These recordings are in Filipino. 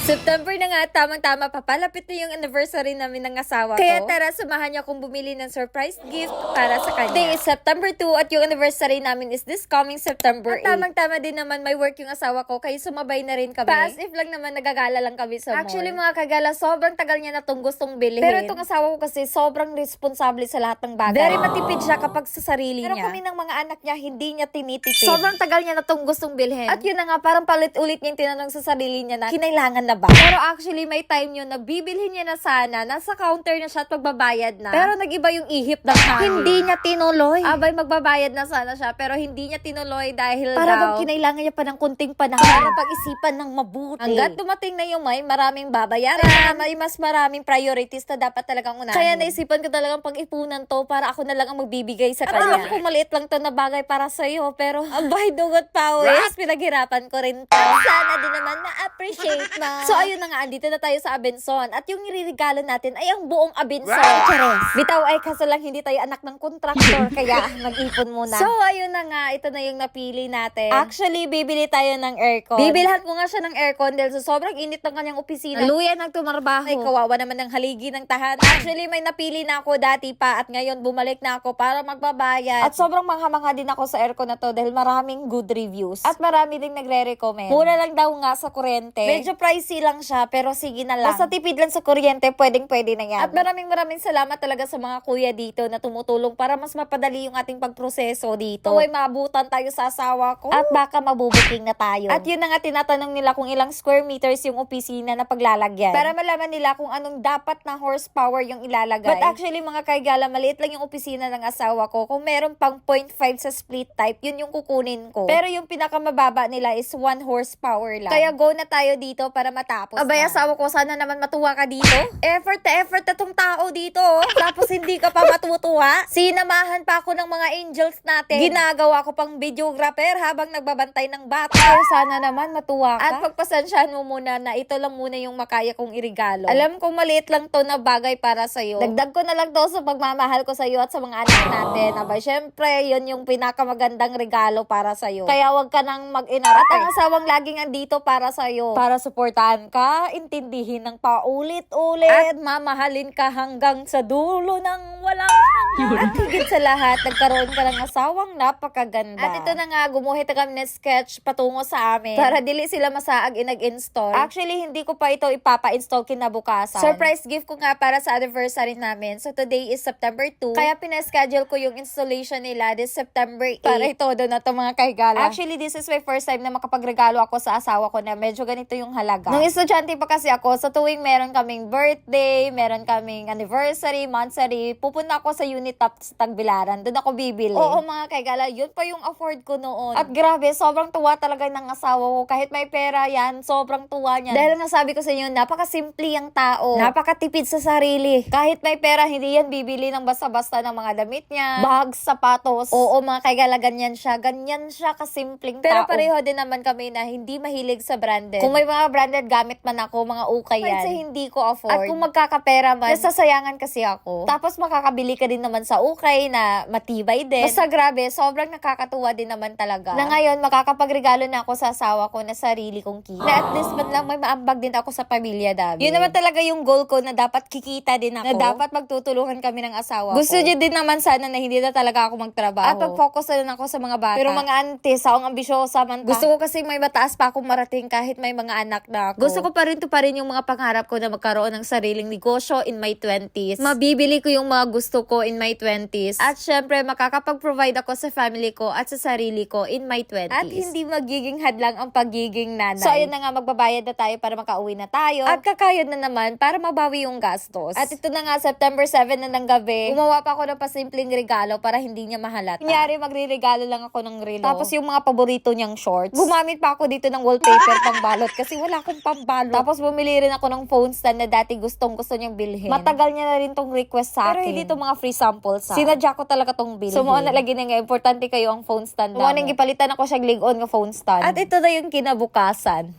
September na nga, tamang-tama, papalapit na yung anniversary namin ng asawa ko. Kaya tara, samahan niya akong bumili ng surprise gift para sa kanya. Today is September 2 at yung anniversary namin is this coming September 8. At tamang-tama din naman may work yung asawa ko, kaya sumabay na rin kami. As if lang naman nagagala lang kami sa mall. Actually mga kagala, sobrang tagal niya na itong gustong bilhin. Pero itong asawa ko kasi sobrang responsable sa lahat ng bagay. Very matipid siya kapag sa sarili niya. Pero kami ng mga anak niya, hindi niya tinitipid. Sobrang tagal niya na itong gustong bilhin. At yun na nga, parang palit-ulit niya yung tinanong sa sarili niya na kinailangan na ba? Pero actually, may time yun na bibilhin niya na sana, nasa counter na siya at magbabayad na. Pero nag-iba yung ihip ng hangin. Hindi niya tinuloy. Abay, magbabayad na sana siya, pero hindi niya tinuloy dahil para daw kinailangan niya pa ng kunting panahon para pag-isipan ng mabuti. Hanggat dumating na yung maraming babayaran, may mas maraming priorities na dapat talagang unahin. Kaya naisipan ko talagang pag-ipunan to para ako na lang ang magbibigay sa kanya. At alam ko maliit lang to na bagay para sa'yo, pero abay, dugot pawis, pinaghirapan ko rin to. Sana din naman na-appreciate mo. So ayun na nga, andito na tayo sa Abenson. At yung iririgalo natin ay ang buong Abenson. Chares. Bitaw ay kaso lang hindi tayo anak ng kontraktor, kaya mag-ipon muna. So ayun na nga, ito na yung napili natin. Actually, bibili tayo ng aircon. Bibilhan ko nga siya ng aircon dahil sa sobrang init ng kanyang opisina. Luyan ang tumarbaho. Ay, kawawa naman ng haligi ng tahanan. Actually, may napili na ako dati pa at ngayon bumalik na ako para magbabayad. At sobrang mangha-mangha din ako sa aircon na to dahil maraming good reviews. At marami ding nagre-recommend. Mura lang daw nga sa kuryente. Medyo pricey lang siya, pero sige na lang. Basta tipid lang sa kuryente, pwedeng-pwede na yan. At maraming salamat talaga sa mga kuya dito na tumutulong para mas mapadali yung ating pagproseso dito. Kung may maabutan tayo sa asawa ko. At baka mabubuking na tayo. At yun na nga, tinatanong nila kung ilang square meters yung opisina na paglalagyan. Para malaman nila kung anong dapat na horsepower yung ilalagay. But actually, mga kaigala, maliit lang yung opisina ng asawa ko. Kung meron pang 0.5 sa split type, yun yung kukunin ko. Pero yung pinakamababa nila is 1 horsepower lang. Kaya go na tayo dito para matapos. Abay, asawa ko, sana naman matuwa ka dito. Effort na tong tao dito. Tapos hindi ka pa matutuwa. Sinamahan pa ako ng mga angels natin. Ginagawa ko pang videographer habang nagbabantay ng bata. Kaya sana naman matuwa ka. At pagpasensyahan mo muna na ito lang muna yung makaya kong irigalo. Alam kong maliit lang to na bagay para sa'yo. Dagdag ko na lang to sa pagmamahal ko sa'yo at sa mga anak natin. Abay, syempre, yun yung pinakamagandang regalo para sa'yo. Kaya wag ka nang mag-inarte. At ang asawang laging andito para sa'yo. Para suportahan ka, intindihin ng paulit-ulit. At mamahalin ka hanggang sa dulo ng walang hanggan. At higit sa lahat, nagkaroon ka ng asawang napakaganda. At ito na nga, gumuhit na kami ng sketch patungo sa amin. Para dili sila masaag inag-install. Actually, hindi ko pa ito ipapa-install kinabukasan. Surprise gift ko nga para sa anniversary namin. So today is September 2. Kaya pina-schedule ko yung installation nila this September 8. Para ito na to mga kahigala. Actually, this is my first time na makapagregalo ako sa asawa ko na medyo ganito yung halaga. Nung estudyante pa kasi ako, sa tuwing meron kaming birthday, meron kaming anniversary, monthsary, pupunta ako sa unit top sa Tagbilaran. Doon ako bibili. Oo mga kahigala, yun pa yung afford ko noon. At grabe, sobrang tuwa talaga ng asawa ko. Kahit may pera yan, sobrang tuwa niya. Dahil nasabi ko sa inyo, napakasimple ang tao. Napakatipid sa sarili. Kahit may pera, hindi yan bibili ng basta-basta ng mga damit niya. Bags, sapatos. Oo mga kahigala, ganyan siya. Ganyan siya kasimpleng tao. Pero pareho din naman kami na hindi mahilig sa branded. Kung may mga branded gamit man ako, mga ukay yan. Kasi hindi ko afford. At kung magkakapera man, nasasayangan kasi ako. Tapos makakabili ka din naman sa ukay na matibay din. Basta grabe, sobrang nakakatuwa din naman talaga. Na ngayon, makakapagregalo na ako sa asawa ko na sarili kong kita. Na at least man lang may maambag din ako sa pamilya dami. Yun naman talaga yung goal ko na dapat kikita din ako. Na dapat magtutulungan kami ng asawa ko. Gusto niya din naman sana na hindi na talaga ako magtrabaho. At mag-focus na lang ako sa mga bata. Pero mga aunties, akong ambisyosa man ta. Gusto ko kasi may mataas pa akong marating kahit may mga anak na ako. Gusto ko pa rin yung mga pangarap ko na magkaroon ng sariling negosyo in my 20s. Mabibili ko yung mga gusto ko in my 20s. At syempre, makakapag-provide ako sa family ko at sa sarili ko in my 20s. At hindi magiging hadlang ang pagiging nanay. So, ayun na nga, magbabayad na tayo para makauwi na tayo. At kakayod na naman para mabawi yung gastos. At ito na nga, September 7 na ng gabi. Gumawa pa ako ng pasimpleng regalo para hindi niya mahalata. Kunyari, magre-regalo lang ako ng relo. Tapos yung mga paborito niyang shorts. Gumamit pa ako dito ng wallpaper pang balot kasi wala akong pambalot. Tapos bumili rin ako ng phone stand na dati gusto niyang bilhin. Matagal niya na rin tong request sa akin. Pero hindi to mga free samples ha. Sinadya ko talaga tong bilhin. So, mo na lagi na nga, importante kayo ang phone stand mo. Nang gipalitan ako siya lig-on nga phone stand. At ito na yung kinabukasan.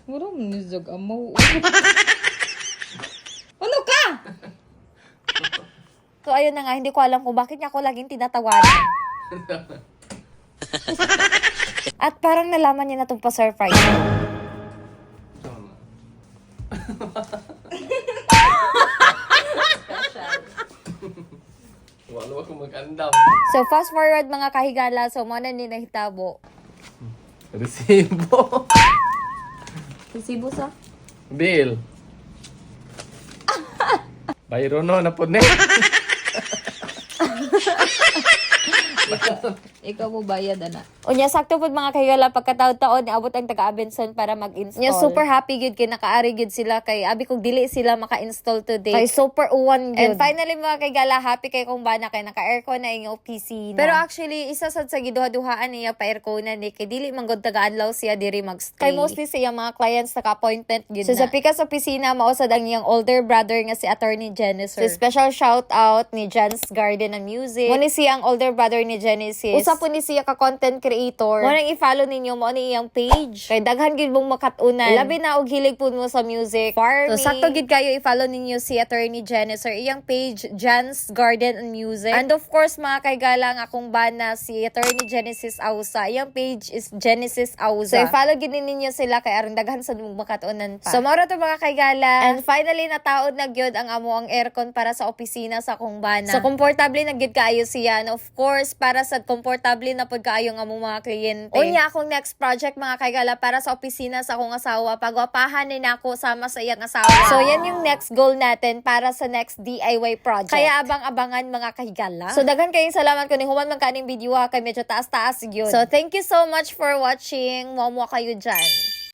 Mura mo nizag amaw. Ano ka? So, ayun na nga, hindi ko alam kung bakit niya ako laging tinatawanan. At parang nalaman niya na itong pa-surprise. Wala ako mag-andam. So, fast forward mga kahigala. So, mo na ni nahitabo. Resibo. Resibo sa? Bill. Bayro no, napod na. Ikaw mo bayad, ana. Unya, sakto po mga kahigala, pagkataon-taon, niabot ang taga-Abenson para mag-install. Unya, super happy gud kay nakaari gud sila kay abi kog dili sila maka-install today. Kay super uwan gud. And finally mga kahigala, happy kay kung bana kay naka-aircon na yung opisina. Pero actually, isa sad sa giduha-duhaan niya pa aircon na ni kay dili man gud taga-adlaw siya diri magstay. Kay mostly siya mga clients naka-appointment gud. So sa pikas opisina mausad ang iyang older brother nga si Attorney Genesis. So special shout out ni Jan's Garden and Music. Mo ni siya ang older brother ni Genesis. Usa po ni siya ka content creator. Mo nang i-follow ninyo mo ni iyang page. Kay daghan gid mong makatunan. Labi na og hilig pud mo sa music, farming. So sakto gid kayo i-follow ninyo si Attorney Genesis or iyang page Jan's Garden and Music. And of course mga kaigala nga akong bana si Attorney Genesis Ausa. Iyang page is Genesis Ausa. So i-follow gid ninyo sila kay aron daghan sa mong makatunan pa. So mao to mga kaigala. And finally nataod na gyud ang amo ang aircon para sa opisina sa akong bana. So komportable na gyud kaayo siya. And of course para sa komportable na pud kaayo nga among mga kliyente. Unya akong next project mga kaigala para sa opisina sa akong asawa. Pagwapahan ni nako sama sa iyang asawa. So yan yung next goal natin para sa next DIY project. Kaya abang-abangan mga kahigala. So daghan kayong salamat kung human man kaning video ha kay medyo taas-taas gyud. So thank you so much for watching. Muamua kayo dyan.